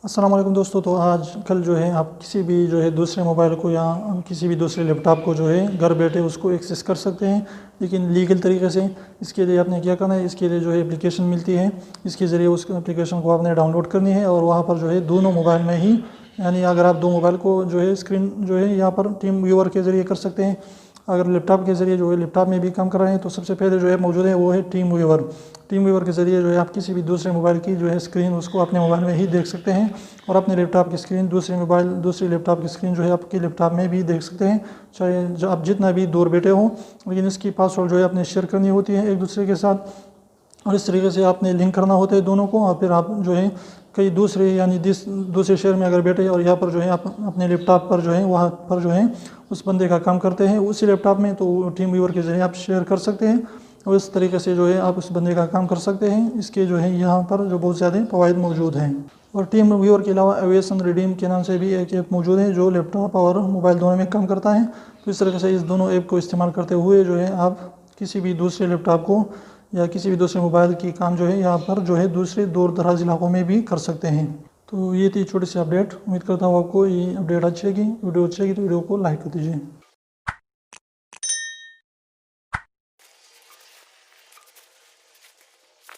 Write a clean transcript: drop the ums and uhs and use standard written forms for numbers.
अस्सलाम वालेकुम दोस्तों। तो आजकल जो है आप किसी भी जो है दूसरे मोबाइल को या किसी भी दूसरे लैपटॉप को जो है घर बैठे उसको एक्सेस कर सकते हैं, लेकिन लीगल तरीके से। इसके लिए आपने क्या करना है, इसके लिए जो है एप्लीकेशन मिलती है, इसके ज़रिए उस एप्लीकेशन को आपने डाउनलोड करनी है और वहाँ पर जो है दोनों मोबाइल में ही, यानी अगर आप दो मोबाइल को जो है स्क्रीन जो है यहाँ पर टीम व्यूअर के ज़रिए कर सकते हैं। अगर लैपटॉप के ज़रिए जो है लैपटॉप में भी काम कर रहे हैं तो सबसे पहले जो है मौजूद है वो है टीम व्यूअर। टीम व्यूअर के ज़रिए जो है आप किसी भी दूसरे मोबाइल की जो है स्क्रीन उसको अपने मोबाइल में ही देख सकते हैं और अपने लैपटॉप की स्क्रीन दूसरी लैपटॉप की स्क्रीन जो है आपके लैपटॉप में भी देख सकते हैं, चाहे जो आप जितना भी दूर बैठे हो। लेकिन इसकी पासवर्ड जो है आपने शेयर करनी होती है एक दूसरे के साथ, और इस तरीके से आपने लिंक करना होता है दोनों को। और फिर आप जो है कई दूसरे यानी दूसरे शहर में अगर बैठे और यहाँ पर जो है आप अपने लैपटॉप पर जो है वहाँ पर जो है उस बंदे का काम करते हैं उसी लैपटॉप में, तो टीम व्यूअर के ज़रिए आप शेयर कर सकते हैं और इस तरीके से जो है आप उस बंदे का काम कर सकते हैं। इसके जो है यहाँ पर जो बहुत ज़्यादा फ़वाइद मौजूद हैं। और टीम व्यूअर के अलावा एविएशन रिडीम के नाम से भी एक ऐप मौजूद है जो लैपटॉप और मोबाइल दोनों में काम करता है। तो इस तरीके से इस दोनों ऐप को इस्तेमाल करते हुए जो है आप किसी भी दूसरे लैपटॉप को या किसी भी दूसरे मोबाइल की काम जो है यहाँ पर जो है दूसरे दूर दराज इलाकों में भी कर सकते हैं। तो ये थी छोटी सी अपडेट। उम्मीद करता हूँ आपको ये अपडेट अच्छी लगी। वीडियो अच्छी लगी तो वीडियो को लाइक कर दीजिए।